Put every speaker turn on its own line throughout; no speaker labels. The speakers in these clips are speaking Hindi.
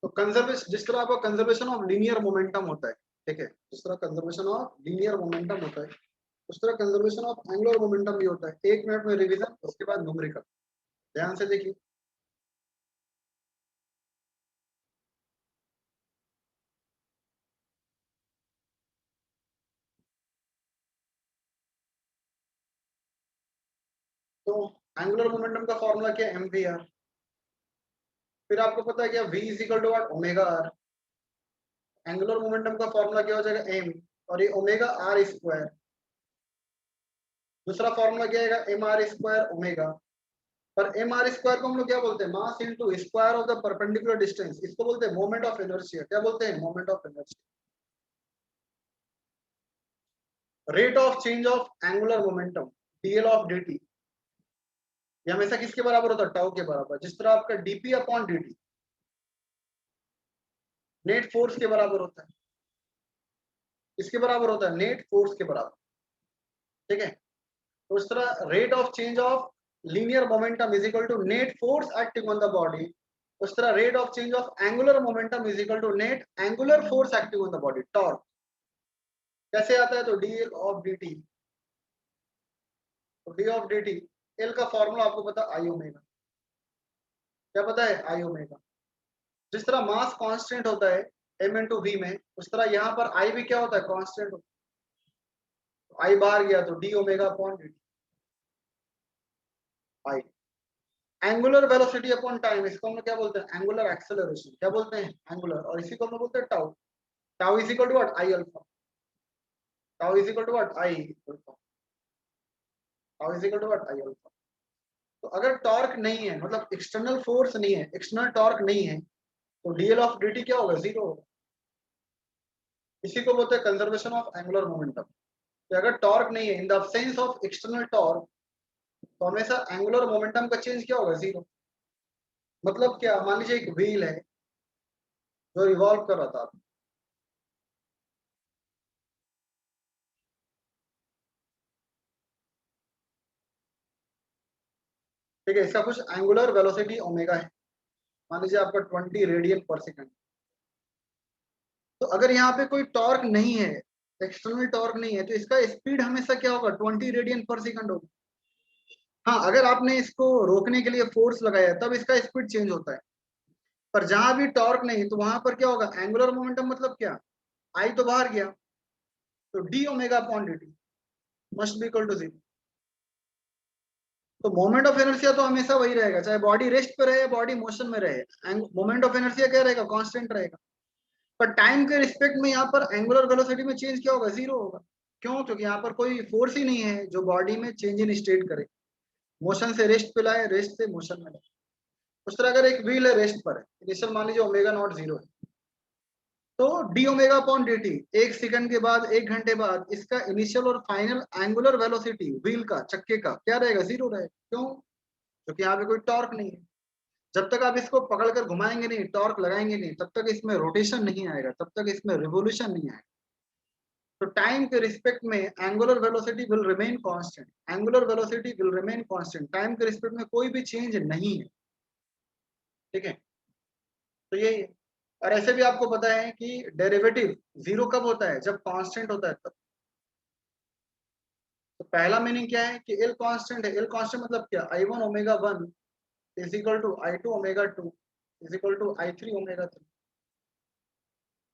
तो कंजर्वेशन, जिस तरह आपका कंजर्वेशन ऑफ लीनियर मोमेंटम होता है, ठीक है, जिस तरह कंजर्वेशन ऑफ लीनियर मोमेंटम होता है, उस तरह कंजर्वेशन ऑफ एंगुलर मोमेंटम भी होता है। 1 मिनट में रिवीजन, उसके बाद न्यूमेरिकल। ध्यान से देखिए। तो एंगुलर मोमेंटम का फॉर्मूला क्या है? mvr। फिर आपको पता है क्या, v is equal to what, omega R. Angular momentum का फॉर्मूला क्या हो जाएगा, m, और ये ओमेगा आर स्क्वायर। दूसरा फॉर्मूला क्या आएगा, एम आर स्क्वायर ओमेगा। पर एम आर स्क्वायर को हम लोग क्या बोलते हैं, mass into square of the perpendicular distance. इसको बोलते हैं मोमेंट ऑफ इनर्शिया। क्या बोलते हैं, moment of inertia. Rate of change of angular momentum, DL of dt, ये हमेशा किसके बराबर होता है, टाउ के बराबर। जिस तरह आपका dp upon dt net force के बराबर होता है। किसके बराबर होता है, नेट फोर्स के बराबर। ठीक है। तो इस तरह rate of change of linear momentum is equal to net force acting on the body. उस तरह rate of change of angular momentum is equal to net angular force acting on the body, torque. कैसे आता है, तो डी ऑफ डी टी। तो D of D T, L का फॉर्मूला आपको पता, आई ओमेगा। क्या पता है, आई ओमेगा। जिस तरह मास कांस्टेंट होता है m इंटू वी में, उस तरह यहाँ पर आई भी क्या होता है, कांस्टेंट होता है। आई बाहर गया तो D omega upon D t, I. Angular velocity upon time, इसको हम लोग क्या बोलते हैं, एंगुलर एक्सेलरेशन। क्या बोलते हैं, एंगुलर। और इसी को हम लोग बोलते हैं tau. Tau is equal to what, I alpha. Tau is equal to what, I alpha. Tau is equal to what, I alpha. तो अगर टॉर्क नहीं है, मतलब एक्सटर्नल फोर्स नहीं है, एक्सटर्नल टॉर्क नहीं है, तो डीएल ऑफ डी टी क्या होगा, जीरो होगा। इसी को बोलते हैं कंजर्वेशन ऑफ एंगुलर मोमेंटम। तो अगर टॉर्क नहीं है, in the absence of external torque, तो हमेशा एंगुलर मोमेंटम का चेंज क्या होगा, जीरो। मतलब क्या, मान लीजिए एक व्हील है जो रिवॉल्व कर रहा था, ठीक है, इसका कुछ एंगुलर वेलोसिटी ओमेगा है। मान लीजिए आपका 20 रेडियन पर सेकंड। तो अगर यहाँ पे कोई टॉर्क नहीं है, एक्सटर्नल टॉर्क नहीं है, तो इसका स्पीड हमेशा क्या होगा, 20 रेडियन पर सेकंड होगा। हाँ, अगर आपने इसको रोकने के लिए फोर्स लगाया तब इसका स्पीड चेंज होता है। पर जहां भी टॉर्क नहीं, तो वहां पर क्या होगा, एंगुलर मोमेंटम मतलब क्या, आई तो बाहर गया, तो D omega upon D T must be equal to zero. तो मोमेंट ऑफ इनर्शिया तो हमेशा वही रहेगा, चाहे बॉडी रेस्ट पे रहे, बॉडी मोशन में रहे, मोमेंट ऑफ इनर्शिया क्या रहेगा, कांस्टेंट रहेगा। पर टाइम के रिस्पेक्ट में यहाँ पर एंगुलर वेलोसिटी में चेंज क्या होगा, जीरो होगा। क्यों, क्योंकि यहाँ पर कोई फोर्स ही नहीं है जो बॉडी में चेंज इन स्टेट करे, मोशन से रेस्ट पे लाए, रेस्ट से मोशन में लाए। उस तरह अगर एक व्हील है रेस्ट पर है, इनिशियल मान लीजिए ओमेगा नॉट जीरो है, तो D omega upon D T, 1 second के बाद, 1 घंटे बाद, इसका इनिशियल और फाइनल एंगुलर वेलोसिटी व्हील का, चक्के का क्या रहेगा, जीरो रहेगा। क्यों, क्योंकि यहाँ पे कोई टॉर्क नहीं है। जब तक आप इसको पकड़कर घुमाएंगे नहीं, टॉर्क लगाएंगे नहीं, तब तक इसमें रोटेशन नहीं आएगा, तब तक इसमें रिवोल्यूशन नहीं आएगा। तो टाइम के रिस्पेक्ट में angular velocity will remain constant, angular velocity will remain constant, time के रिस्पेक्ट में कोई भी चेंज नहीं है। ठीक है, तो ये। और ऐसे भी आपको पता है कि डेरिवेटिव जीरो कब होता है, जब कांस्टेंट होता है तब। तो पहला मीनिंग क्या है कि एल कांस्टेंट है। एल कांस्टेंट मतलब क्या, I one omega one is equal to I two omega two is equal to I three omega three.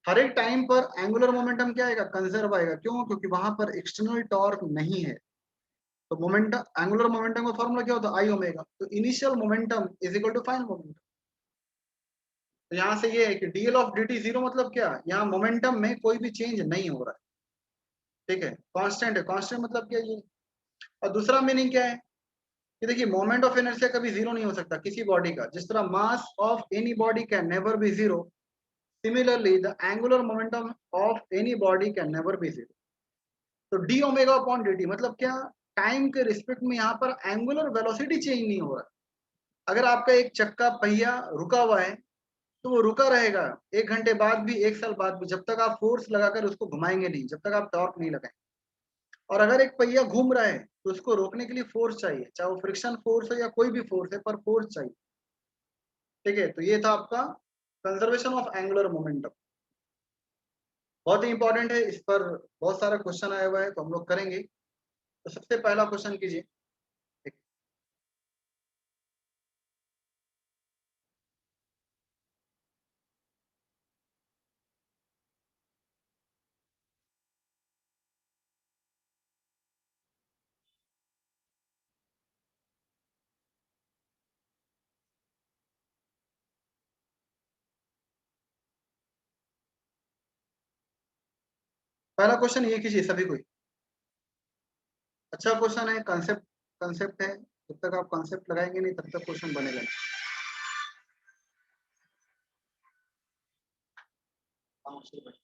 हर एक टाइम पर एंगुलर मोमेंटम क्या आएगा, कंजर्व आएगा। क्यों, क्योंकि वहां पर एक्सटर्नल टॉर्क नहीं है। तो मोमेंटम, एंगुलर मोमेंटम का फॉर्मूला क्या होता है, आई ओमेगा। तो initial momentum is equal to final momentum. तो यहाँ से ये है कि DL of D T zero मतलब क्या, यहाँ मोमेंटम में कोई भी चेंज नहीं हो रहा है। ठीक है, कांस्टेंट है। कांस्टेंट मतलब क्या, ये। और दूसरा मीनिंग क्या है कि देखिए, मोमेंट ऑफ इनर्शिया कभी जीरो नहीं हो सकता किसी बॉडी का। जिस तरह mass of any body can never be zero, similarly the angular momentum of any body can never be zero. तो D omega upon D t मतलब क्या, टाइम के रिस्पेक्ट में यहाँ पर एंगुलर वेलोसिटी चेंज नहीं हो रहा है। अगर आपका एक चक्का पहिया रुका हुआ है, तो वो रुका रहेगा 1 घंटे बाद भी, 1 साल बाद भी, जब तक आप फोर्स लगाकर उसको घुमाएंगे नहीं, जब तक आप टॉर्क नहीं लगाएंगे। और अगर एक पहिया घूम रहा है, तो उसको रोकने के लिए फोर्स चाहिए, चाहे वो फ्रिक्शन फोर्स है या कोई भी फोर्स है, पर फोर्स चाहिए। ठीक है, तो ये था आपका कंजर्वेशन ऑफ एंगुलर मोमेंटम बहुत ही इंपॉर्टेंट है, इस पर बहुत सारा क्वेश्चन आया हुआ है तो हम लोग करेंगे। तो सबसे पहला क्वेश्चन कीजिए। पहला क्वेश्चन ये कीजिए सभी कोई। अच्छा क्वेश्चन है, कंसेप्ट कंसेप्ट है, जब तक आप कंसेप्ट लगाएंगे नहीं तब तक क्वेश्चन बनेगा नहीं। हाँ, शुरू करें।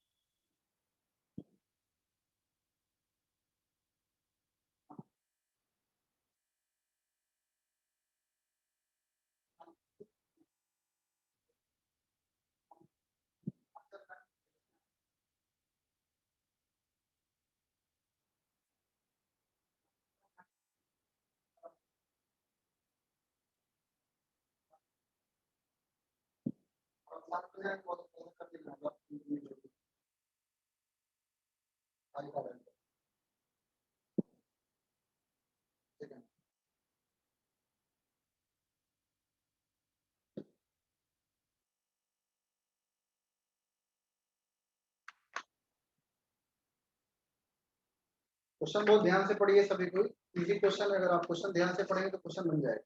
क्वेश्चन बहुत ध्यान से पढ़िए सभी कोई। इजी क्वेश्चन है, अगर आप क्वेश्चन ध्यान से पढ़ेंगे तो क्वेश्चन बन जाएगा।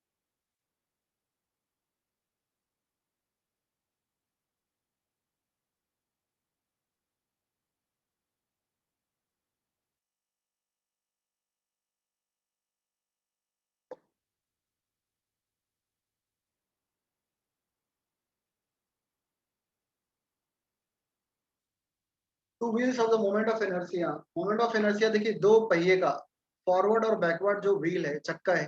Two wheels of the moment of inertia. Moment of inertia देखिए, दो पहिए का फॉरवर्ड और बैकवर्ड जो व्हील है, चक्का है,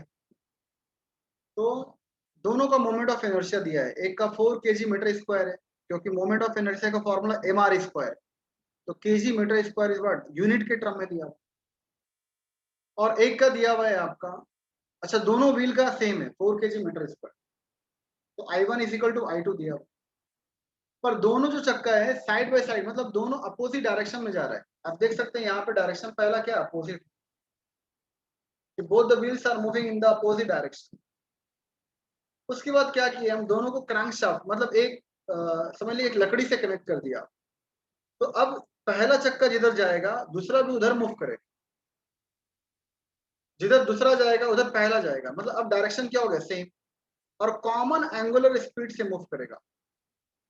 तो दोनों का मोमेंट ऑफ इनर्शिया दिया है। एक का 4 kg मीटर स्क्वायर है, क्योंकि मोमेंट ऑफ इनर्शिया का फॉर्मूला mr²। तो KG metre square is what, unit के टर्म में दिया हुआ। और एक का दिया हुआ है आपका, अच्छा दोनों व्हील का सेम है 4 kg मीटर स्क्वायर, तो I1 = I2 दिया हुआ। पर दोनों जो चक्का है साइड बाय साइड, मतलब दोनों अपोजिट डायरेक्शन में जा रहा है। आप देख सकते हैं यहाँ पे डायरेक्शन पहला क्या, opposite, both the wheels are moving in the opposite direction. उसके बाद क्या किया, हम दोनों को क्रैंक शाफ्ट मतलब एक समझ लीजिए एक लकड़ी से कनेक्ट कर दिया। तो अब पहला चक्का जिधर जाएगा दूसरा भी उधर मूव करेगा, जिधर दूसरा जाएगा उधर पहला जाएगा, मतलब अब डायरेक्शन क्या हो गया, सेम। और कॉमन एंगुलर स्पीड से मूव करेगा।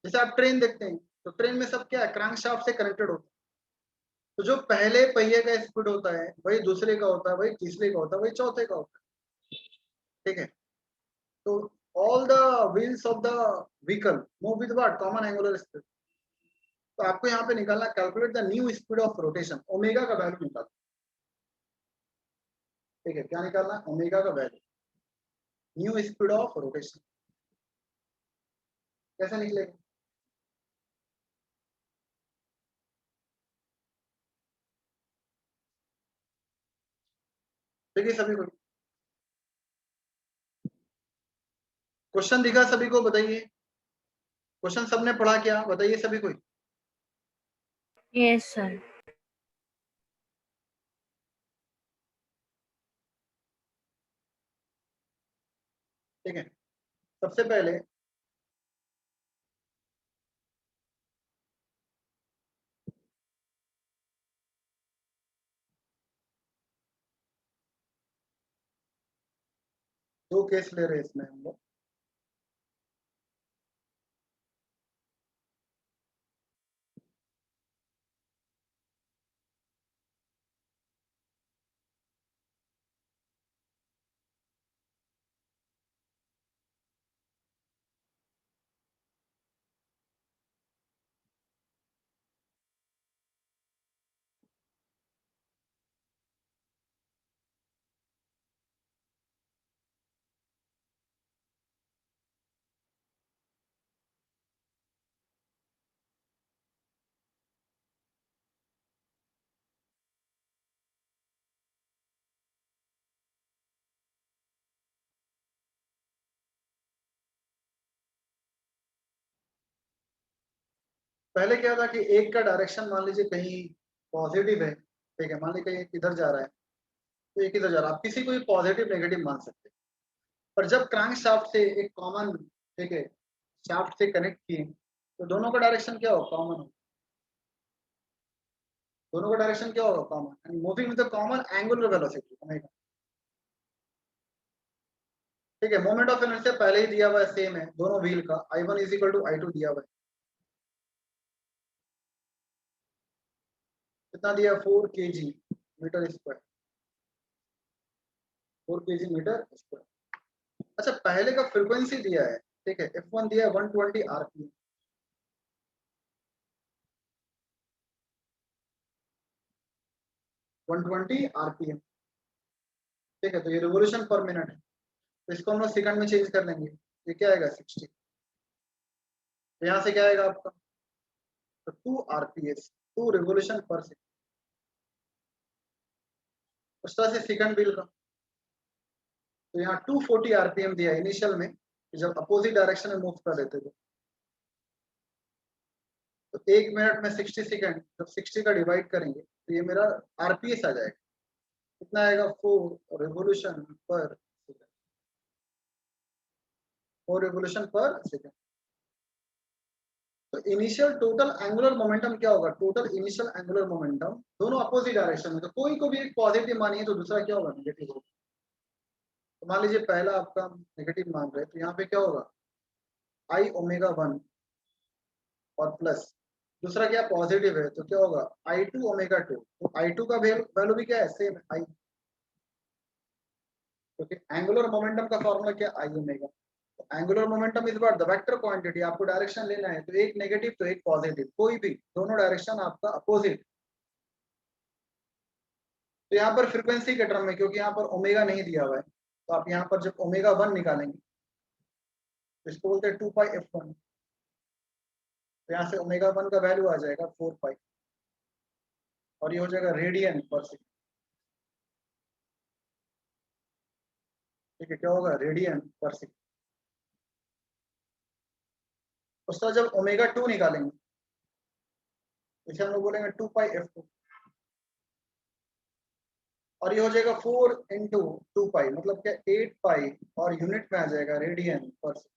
जैसे आप ट्रेन देखते हैं, तो ट्रेन में सब क्या है, क्रैंक शाफ्ट से कनेक्टेड होता है। तो जो पहले पहिए का स्पीड होता है वही दूसरे का होता है, वही तीसरे का होता है, वही चौथे का होता है। ठीक है, तो all the wheels of the vehicle move with what, common angular speed. तो आपको यहाँ पे निकालना, calculate the new speed of rotation, omega का वैल्यू निकालना। ठीक है, क्या निकालना, ओमेगा का value, new speed of rotation. कैसे निकलेगा, देखिए सभी को क्वेश्चन दिखा, सभी को बताइए। क्वेश्चन सबने पढ़ा क्या, बताइए सभी को।
Yes sir.
ठीक है, सबसे पहले दो केस ले रहे हैं इसमें हम लोग। पहले क्या था कि एक का डायरेक्शन मान लीजिए कहीं पॉजिटिव है, ठीक है, मान लीजिए कहीं इधर जा रहा है तो एक इधर जा रहा है, आप किसी को भी पॉजिटिव नेगेटिव मान सकते हैं। पर जब क्रैंक शाफ्ट से एक कॉमन, ठीक है, शाफ्ट से कनेक्ट किए तो दोनों का डायरेक्शन क्या हो, कॉमन हो, दोनों का डायरेक्शन क्या होगा, common, and moving with the common angular velocity omega. ठीक है, मोमेंट ऑफ इनर्शिया पहले ही दिया हुआ है, सेम है दोनों व्हील का, I1 is equal to I2 दिया हुआ है, कितना दिया, 4 kg metre square, 4 kg metre square. अच्छा, पहले का फ्रीक्वेंसी दिया है, ठीक है, F1 दिया है 120 आरपीएम, 120 आरपीएम, ठीक है, तो ये रिवोल्यूशन पर मिनट है, तो इसको हम लोग सेकंड में चेंज कर लेंगे, ये क्या आएगा 60, तो यहाँ से क्या आएगा आपका, तो 2 आरपीएस, 2 रिवोल्यूशन पर सेकंड। उस तरह से सेकंड व्हील का, तो यहाँ 240 आरपीएम दिया इनिशियल में, जब अपोजिट डायरेक्शन में मूव कर देते थे, तो 1 मिनट में 60 सेकंड, जब 60 का डिवाइड करेंगे तो ये मेरा आरपीएस आ जाएगा, कितना आएगा, 4 revolution per second, 4 revolution per second. तो इनिशियल टोटल एंगुलर मोमेंटम क्या होगा, टोटल इनिशियल एंगुलर मोमेंटम दोनों अपोजिट डायरेक्शन में, तो कोई को भी एक पॉजिटिव मानिए तो दूसरा क्या होगा, नेगेटिव होगा। तो मान लीजिए पहला आपका नेगेटिव मान रहे हैं, तो यहाँ पे क्या होगा, आई ओमेगा 1 और प्लस, दूसरा क्या पॉजिटिव है तो क्या होगा, I2 ओमेगा 2, तो I2 का वैल्यू भी क्या है, सेम है आई, क्योंकि एंगुलर मोमेंटम का फॉर्मूला क्या, आई ओमेगा। तो angular momentum is what, the vector quantity, आपको डायरेक्शन लेना है तो एक नेगेटिव तो एक पॉजिटिव, कोई भी दोनों डायरेक्शन आपका अपोजिट। तो यहाँ पर फ्रीक्वेंसी के टर्म में, क्योंकि यहाँ पर ओमेगा नहीं दिया हुआ है, तो आप यहाँ पर जब ओमेगा 1 निकालेंगे तो इसको बोलते हैं 2 पाई F1, तो यहाँ से ओमेगा 1 का वैल्यू आ जाएगा 4 पाई, और ये हो जाएगा रेडियन पर सेकंड, ठीक है, क्या होगा, रेडियन पर सेकंड। उसका जब ओमेगा 2 निकालेंगे, इसे हम लोग बोलेंगे 2 पाई F2, और ये हो जाएगा 4 × 2 पाई, मतलब क्या 8 पाई, और यूनिट में आ जाएगा रेडियन पर सेकंड,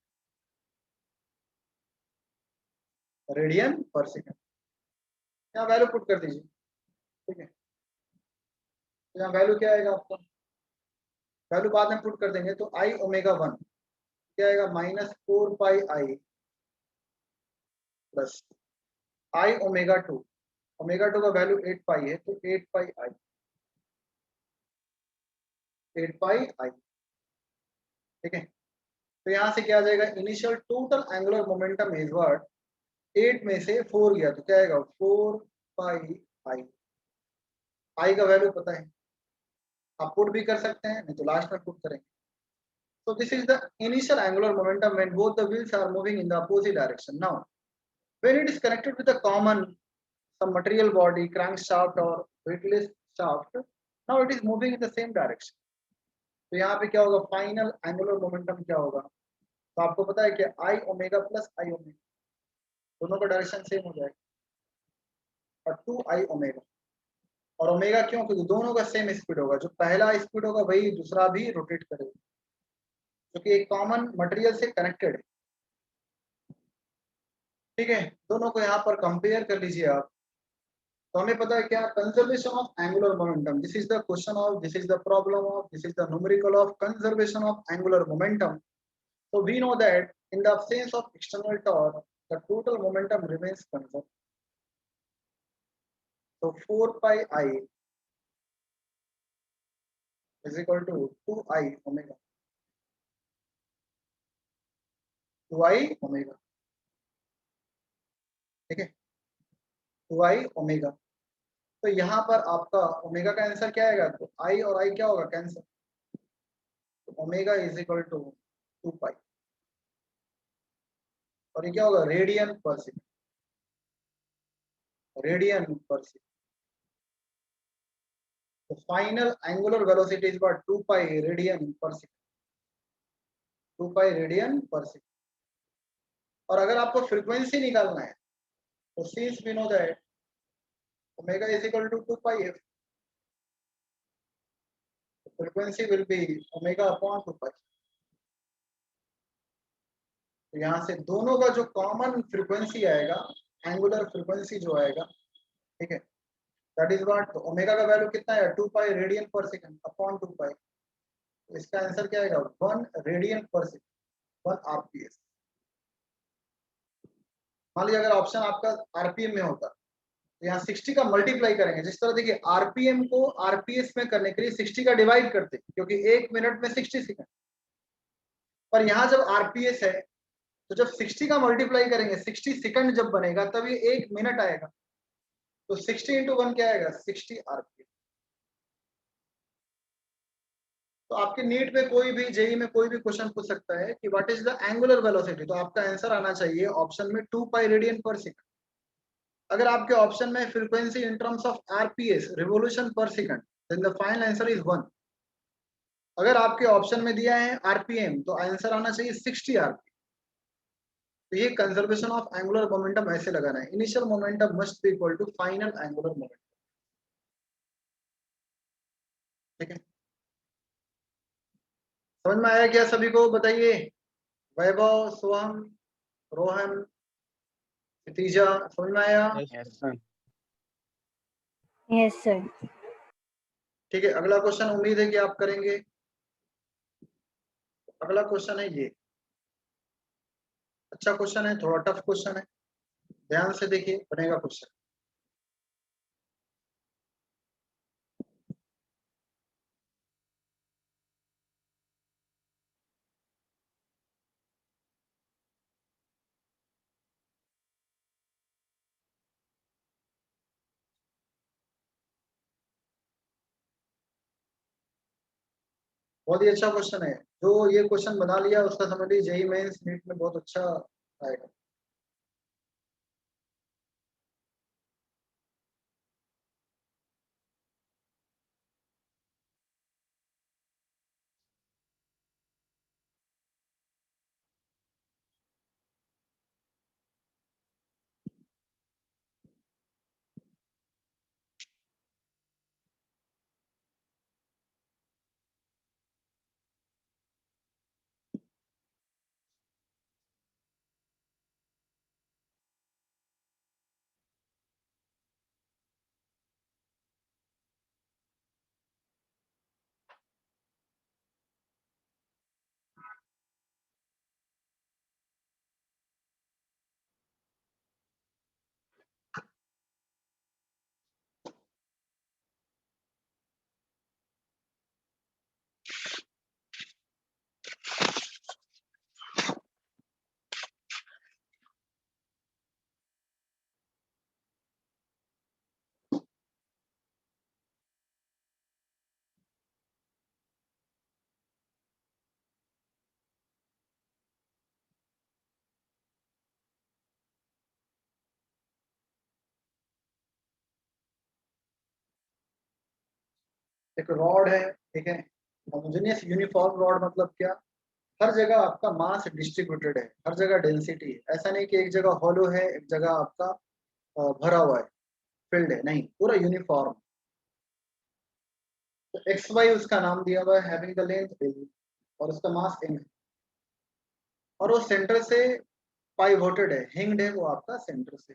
रेडियन पर सेकंड। यहाँ वैल्यू पुट कर दीजिए, ठीक है, तो यहाँ वैल्यू क्या आएगा आपका, वैल्यू बाद में पुट कर देंगे, तो आई ओमेगा 1 क्या आएगा, -4 पाई I plus I omega 2, omega 2 का वैल्यू 8 पाई है, तो 8 पाई I, ठीक है। तो यहाँ से क्या आ जाएगा, initial total angular momentum is what, 8 में से 4 गया तो क्या आएगा, 4 पाई I, आई का वैल्यू पता है, आप पुट भी कर सकते हैं, नहीं तो लास्ट में पुट करेंगे। So this is the initial angular momentum when both the wheels are moving in the opposite direction. Now, when it is connected with a common some material body, crankshaft or weightless shaft, now it is moving in the same direction. तो यहाँ पे क्या होगा, फाइनल एंगुलर मोमेंटम क्या होगा, तो आपको पता है कि आई ओमेगा प्लस आई ओमेगा, दोनों का डायरेक्शन सेम हो जाएगा, और 2 I ओमेगा, और ओमेगा क्यों, क्योंकि दोनों का सेम स्पीड होगा, जो पहला स्पीड होगा वही दूसरा भी रोटेट करेगा, क्योंकि एक कॉमन मटेरियल से कनेक्टेड है, ठीक है। दोनों को यहाँ पर कंपेयर कर लीजिए आप, तो हमें पता है क्या, conservation of angular momentum, this is the question of, this is the problem of, this is the numerical of conservation of angular momentum. So we know that in the absence of external torque, the total momentum remains constant. So 4 pi I is equal to 2 I omega. 2 I omega. ठीक है, 2 I omega। तो यहाँ पर आपका ओमेगा का आंसर क्या आएगा, तो I और I क्या होगा, कैंसर, तो ओमेगा इज इक्वल टू 2 पाई, और ये क्या होगा, रेडियन पर सेकंड, रेडियन पर सेकंड। तो final angular velocity is what, 2 pi radian पर सेकंड, 2 पाई रेडियन पर सेकंड। और अगर आपको फ्रीक्वेंसी निकालना है, So since we know that omega is equal to 2 pi f, the frequency will be omega upon 2 pi. तो यहाँ से दोनों का जो कॉमन फ्रीक्वेंसी आएगा, एंगुलर फ्रीक्वेंसी जो आएगा, ठीक है, दैट इज व्हाट, ओमेगा का वैल्यू कितना है, 2 पाई रेडियन पर सेकंड अपॉन 2 पाई। तो इसका आंसर क्या आएगा, 1 रेडियन पर सेकंड, 1 आरपीएस। मान लीजिए अगर ऑप्शन आपका आरपीएम में होता तो यहाँ 60 का मल्टीप्लाई करेंगे। जिस तरह देखिए आरपीएम को आरपीएस में करने के लिए 60 का डिवाइड करते, क्योंकि 1 मिनट में 60 सेकंड, पर यहाँ जब आरपीएस है तो जब 60 का मल्टीप्लाई करेंगे, 60 सेकंड जब बनेगा तब ये 1 मिनट आएगा। तो 60 इंटू 1 क्या आएगा, 60 आरपीएम। तो आपके नीट में कोई भी, जेई में कोई भी क्वेश्चन पूछ सकता है कि what is the angular velocity, तो आपका आंसर आना चाहिए ऑप्शन में 2 पाई रेडियन पर सेकंड। अगर आपके ऑप्शन में frequency in terms of RPS, revolution per second, then the final answer is 1। अगर आपके ऑप्शन में दिया है आरपीएम तो आंसर आना चाहिए 60 आरपीएम। तो ये कंजर्वेशन ऑफ एंगुलर मोमेंटम ऐसे लगाना है, initial momentum must be equal to final angular momentum, ठीक है। समझ में आया क्या सभी को, बताइए। वैभव, सोहम, रोहन, तीजा, समझ में आया?
Yes sir.
Yes sir.
ठीक है, अगला क्वेश्चन उम्मीद है कि आप करेंगे। अगला क्वेश्चन है ये, अच्छा क्वेश्चन है, थोड़ा टफ क्वेश्चन है, ध्यान से देखिए बनेगा क्वेश्चन। बहुत ही अच्छा क्वेश्चन है, जो ये क्वेश्चन बना लिया उसका समझ लीजिए जेईई मेंस नीट में बहुत अच्छा आएगा। एक रॉड है, ठीक है, होमोजेनियस यूनिफॉर्म रॉड मतलब क्या, हर जगह आपका मास डिस्ट्रीब्यूटेड है, हर जगह डेंसिटी है, ऐसा नहीं कि एक जगह हॉलो है एक जगह आपका भरा हुआ है, फिल्ड है, नहीं, पूरा यूनिफॉर्म। तो एक्स वाई उसका नाम दिया हुआ है, हैविंग द लेंथ एल और उसका मास एम है, और वो सेंटर से पाइवोटेड है, हिंग्ड है वो आपका सेंटर से।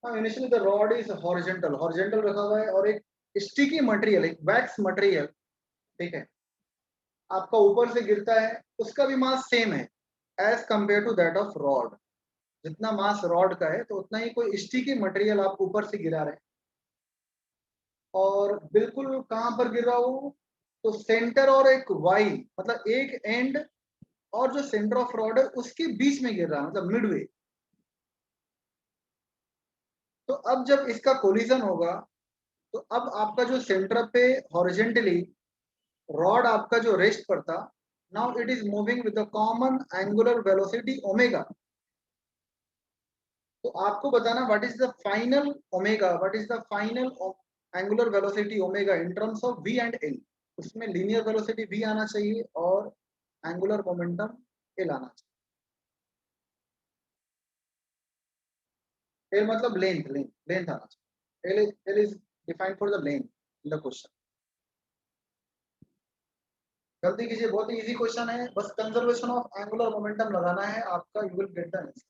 हाँ, initially the rod is horizontal, horizontal रखा हुआ है, और एक स्टिकी मटेरियल, एक वैक्स मटेरियल, ठीक है, आपका ऊपर से गिरता है, उसका भी मास सेम है as compare to that of rod. जितना मास रॉड का है तो उतना ही कोई स्टिकी मटेरियल आप ऊपर से गिरा रहे हैं, और बिल्कुल कहां पर गिर रहा हो, तो सेंटर और एक वाई, मतलब एक एंड और जो सेंटर ऑफ रॉड है उसके बीच में गिर रहा है, मतलब मिडवे। तो अब जब इसका कोलिजन होगा तो अब आपका जो सेंटर पे हॉरिजेंटली रॉड आपका जो रेस्ट करता, now it is moving with the common angular velocity omega. तो आपको बताना what is the final omega, what is the final angular velocity omega in terms of V and L. उसमें लीनियर वेलोसिटी वी आना चाहिए और एंगुलर मोमेंटम एल आना चाहिए। एल मतलब लेंथ, लेंथ लेंथ आना चाहिए। L is defined for the length in the question. जल्दी कीजिए, बहुत ही इजी क्वेश्चन है, बस कंजर्वेशन ऑफ एंगुलर मोमेंटम लगाना है आपका, you will get the answer.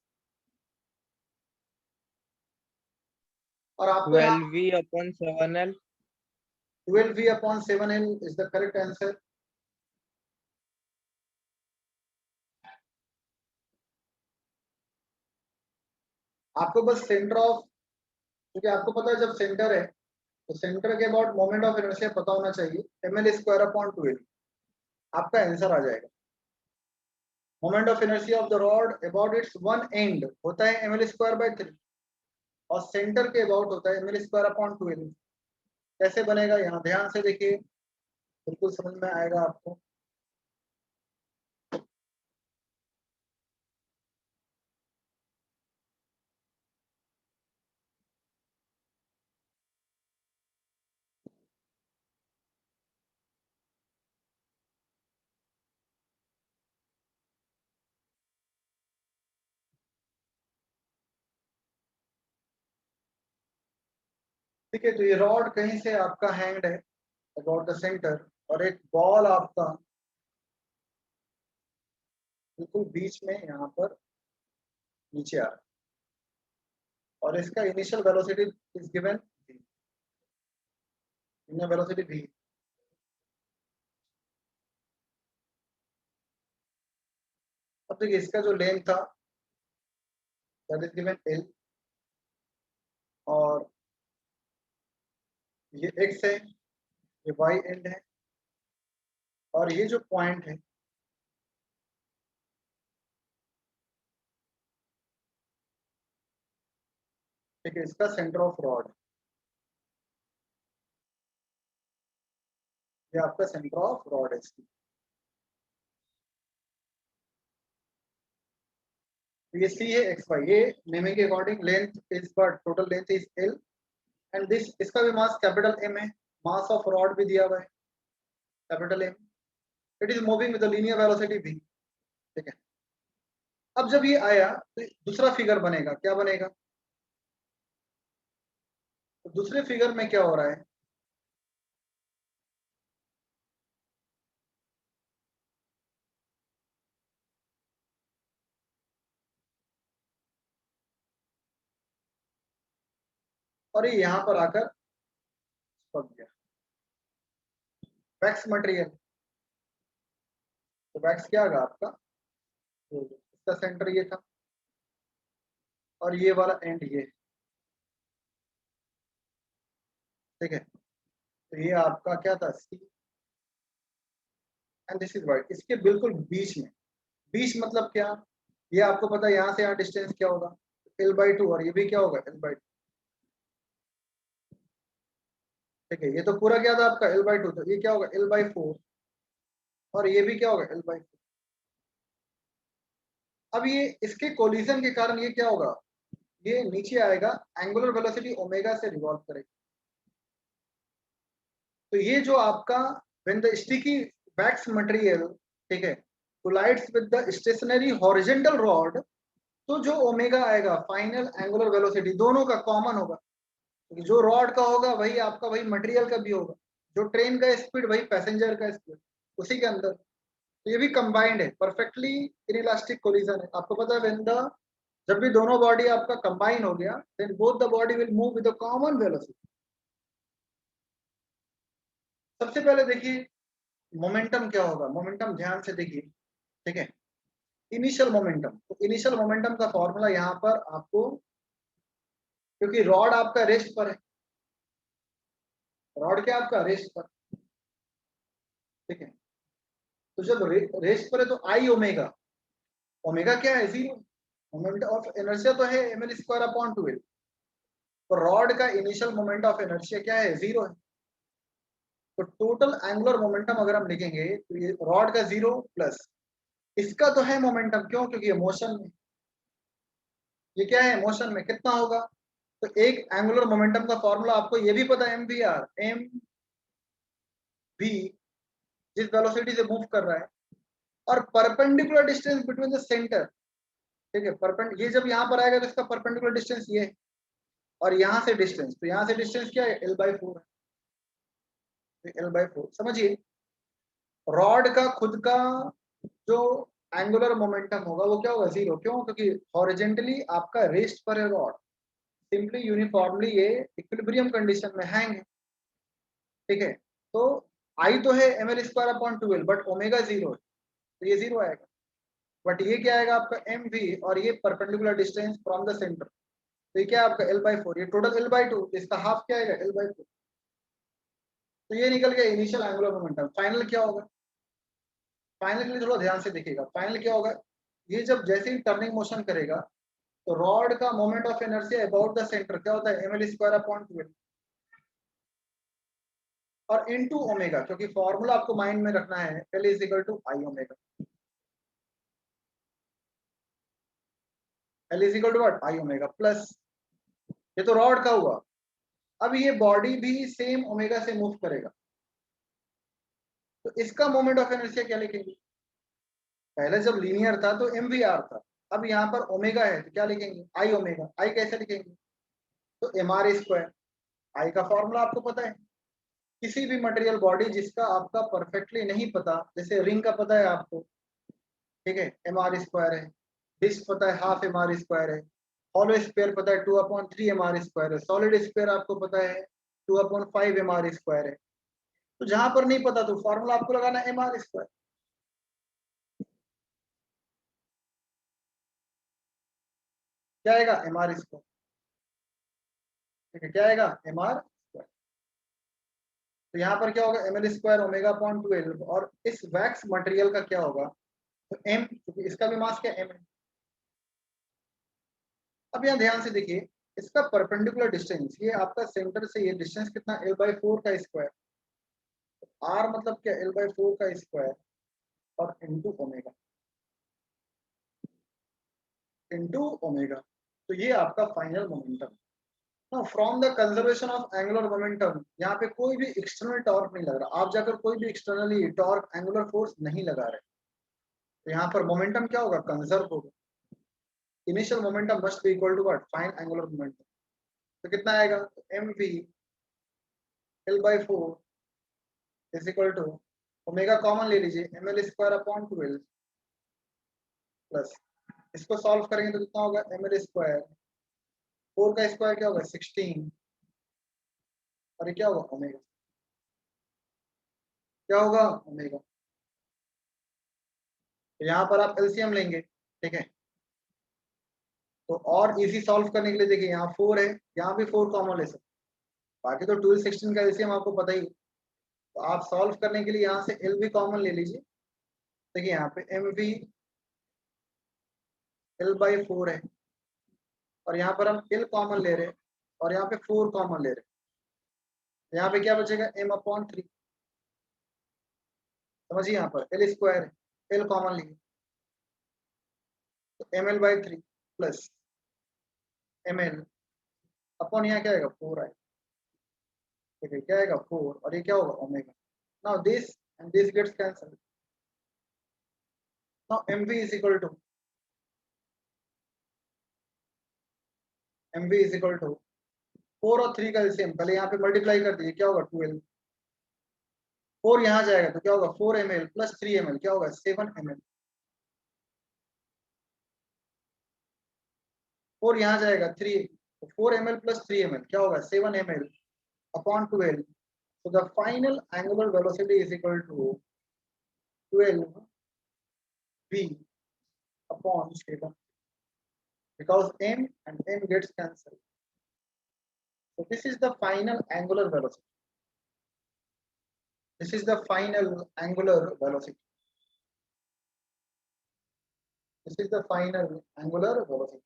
और आपको यहाँ
12v/7l।
12v/7l is the correct answer. आपको बस सेंटर ऑफ, क्योंकि आपको पता है जब सेंटर है तो सेंटर के अबाउट मोमेंट ऑफ इनर्शिया पता होना चाहिए, ml²/2l, आपका आंसर आ जाएगा। Moment of inertia of the rod about it's one and होता है ml²/3 और सेंटर के अबाउट होता है ml²/2l। कैसे बनेगा यहाँ ध्यान से देखिए, बिल्कुल समझ में आएगा आपको। ठीक है, तो ये रॉड कहीं से आपका हैंग्ड है अबाउट द सेंटर, और एक बॉल आपका बिल्कुल बीच में यहाँ पर नीचे आ रहा है, और इसका initial velocity is given velocity v। अब देखिए इसका जो लेंथ था दैट इज गिवन l, और ये x है, ये y एंड है, और ये जो पॉइंट है ठीक है, इसका सेंटर ऑफ रॉड, ये आपका सेंटर ऑफ रॉड है इसकी। तो ये c है, x y, ये नेमिंग के according length is but total length is l, and this, इसका भी मास कैपिटल M है, मास ऑफ रॉड भी दिया हुआ है capital M, it is moving with the linear velocity v। ठीक है, अब जब ये आया तो दूसरा फिगर बनेगा, क्या बनेगा, तो दूसरे फिगर में क्या हो रहा है, और ये यहाँ पर आकर पक गया वैक्स मटेरियल। तो वैक्स क्या होगा आपका, तो इसका सेंटर ये था और ये वाला एंड ये, ठीक है, तो ये आपका क्या था सी, एंड दिस इज वाई, इसके बिल्कुल बीच में। बीच मतलब क्या, ये आपको पता है यहाँ से यहाँ डिस्टेंस क्या होगा l/2, और ये भी क्या होगा l/2। ठीक है, ये तो पूरा क्या था आपका l/2, तो ये क्या होगा l/4, और ये भी क्या होगा l/4। अब ये इसके कोलिजन के कारण ये क्या होगा, ये नीचे आएगा, एंगुलर वेलोसिटी ओमेगा से रिवॉल्व करेगा। तो ये जो आपका when the sticky wax material, ठीक है, collides with the stationary horizontal rod, तो जो ओमेगा आएगा फाइनल एंगुलर वेलोसिटी दोनों का कॉमन होगा, क्योंकि जो रॉड का होगा वही आपका वही मटेरियल का भी होगा, जो ट्रेन का स्पीड वही पैसेंजर का स्पीड उसी के अंदर। तो ये भी कंबाइंड है, परफेक्टली इनइलास्टिक कोलिजन है। आपको पता है व्हेन द, जब भी दोनों बॉडी आपका कंबाइन हो गया, then both the body will move with the common velocity. सबसे पहले देखिए मोमेंटम क्या होगा, मोमेंटम ध्यान से देखिए, ठीक है, इनिशियल मोमेंटम, तो इनिशियल मोमेंटम का फॉर्मूला यहाँ पर आपको, क्योंकि रॉड आपका रेस्ट पर है, रॉड क्या आपका रेस्ट पर, ठीक है, तो जब रेस्ट पर है तो आई ओमेगा, ओमेगा क्या है जीरो, मोमेंट ऑफ इनर्शिया तो है ml²/2l, तो रॉड का इनिशियल मोमेंट ऑफ इनर्शिया क्या है, जीरो है। तो टोटल एंगुलर मोमेंटम अगर हम लिखेंगे तो ये रॉड का जीरो प्लस इसका तो है मोमेंटम, क्यों, क्योंकि ये मोशन में, ये क्या है मोशन में, कितना होगा, तो एक एंगुलर मोमेंटम का फॉर्मूला आपको ये भी पता है mvr, एम भी जिस वेलोसिटी से मूव कर रहा है, और perpendicular distance between the centre, ठीक है, परपेंड, ये जब यहाँ पर आएगा तो इसका परपेंडिकुलर डिस्टेंस ये है, और यहाँ से डिस्टेंस, तो यहाँ से डिस्टेंस क्या है, L/4 है, L/4। समझिए रॉड का खुद का जो एंगुलर मोमेंटम होगा वो क्या होगा, 0। क्यों, क्योंकि हॉरिजेंटली आपका रेस्ट पर है रॉड, सिंपली यूनिफॉर्मली ये इक्विलिब्रियम कंडीशन में हैंग है, ठीक है। तो आई तो है ml²/12 बट ओमेगा 0 है, तो ये 0 आएगा। बट ये क्या आएगा आपका mv, और ये perpendicular distance from the centre, तो ये क्या है आपका L/4, ये टोटल L/2, इसका हाफ क्या आएगा L/4। तो ये निकल गया इनिशियल एंगुलर मोमेंटम। फाइनल क्या होगा, फाइनल के लिए थोड़ा ध्यान से देखिएगा, फाइनल क्या होगा, ये जब जैसे ही टर्निंग मोशन करेगा तो रॉड का moment of inertia about the centre क्या होता है, ml²/12 और इनटू ओमेगा, क्योंकि फॉर्मूला आपको माइंड में रखना है, L = I omega, L = what, I omega plus, ये तो रॉड का हुआ। अब ये बॉडी भी सेम ओमेगा से मूव करेगा, तो इसका मोमेंट ऑफ इनर्शिया क्या लिखेंगे, पहले जब लीनियर था तो mvr था, अब यहाँ पर ओमेगा है तो क्या लिखेंगे, I ओमेगा। I कैसे लिखेंगे, तो mr²। I का फॉर्मूला आपको पता है, किसी भी मटेरियल बॉडी जिसका आपका परफेक्टली नहीं पता, जैसे रिंग का पता है आपको, ठीक है, mr² है, डिस्क पता है ½ mr² है, हॉलो स्फीयर पता है 2/3 mr², है सॉलिड स्फीयर आपको पता है 2/5 mr²। है तो जहां पर नहीं पता तो फॉर्मूला आपको लगाना है mr², क्या आएगा mr², ठीक है, क्या आएगा mr²। तो यहाँ पर क्या होगा ml² ω/12, और इस वैक्स मटेरियल का क्या होगा, तो m, क्योंकि इसका भी मास क्या m है। अब यहाँ ध्यान से देखिए, इसका परपेंडिकुलर डिस्टेंस, ये आपका सेंटर से ये डिस्टेंस कितना, L/4 का स्क्वायर, r मतलब क्या L/4 का स्क्वायर और इंटू ओमेगा, तो ये आपका final momentum. Now from the conservation of angular momentum, यहाँ पे कोई भी एक्सटर्नल टॉर्क नहीं लग रहा, आप जाकर कोई भी एक्सटर्नली टॉर्क एंगुलर फोर्स नहीं लगा रहे, तो यहाँ पर मोमेंटम क्या होगा, कंजर्व होगा। Initial momentum must be equal to what, final angular momentum, तो कितना आएगा, mv L/4 is equal to, omega common ले लीजिए, ml²/12 प्लस, इसको सॉल्व करेंगे तो कितना होगा, ml², 4 का स्क्वायर क्या होगा 16, और ये क्या होगा ओमेगा, क्या होगा ओमेगा। तो यहाँ पर आप एलसीएम लेंगे, ठीक है, तो और इजी सॉल्व करने के लिए देखिए यहाँ 4 है, यहाँ भी 4 कॉमन ले सकते, बाकी तो 12 16 का एलसीएम आपको पता ही है। तो आप सॉल्व करने के लिए यहाँ से एल भी कॉमन ले लीजिए, देखिए यहाँ पे एम भी L/4 है, और यहाँ पर हम L कॉमन ले रहे हैं, और यहाँ पे 4 कॉमन ले रहे हैं, यहाँ पे क्या बचेगा m/3, समझिए यहाँ पर L² है, L कॉमन लिए तो ml/3 प्लस ml अपॉन यहाँ क्या आएगा 4 आएगा, ठीक है, क्या आएगा 4, और ये क्या होगा omega. Now this and this gets cancel, now mv is equal to, mv is equal to 4 और 3 का एलसीएम पहले यहाँ पे मल्टीप्लाई कर दीजिए, क्या होगा 12, 4 यहाँ जाएगा तो क्या होगा 4 ml प्लस 3 ml, क्या होगा 7 ml, 4 यहाँ जाएगा 3, तो 4 ml प्लस 3 ml क्या होगा 7 ml upon 12, so the final angular velocity is equal to 12 v upon 7, because m and m gets cancelled, so this is the final angular velocity, this is the final angular velocity, this is the final angular velocity।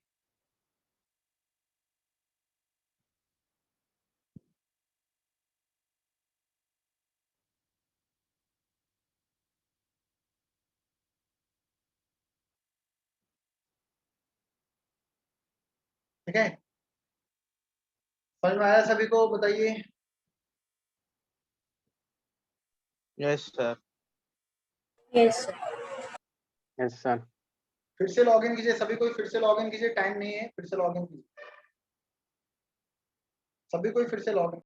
ठीक है, समझ में आया सभी को, बताइए।
Yes sir.
Yes sir.
Yes sir.
फिर से लॉगिन कीजिए, सभी को फिर से लॉगिन कीजिए, टाइम नहीं है, फिर से लॉगिन कीजिए। सभी कोई फिर से लॉग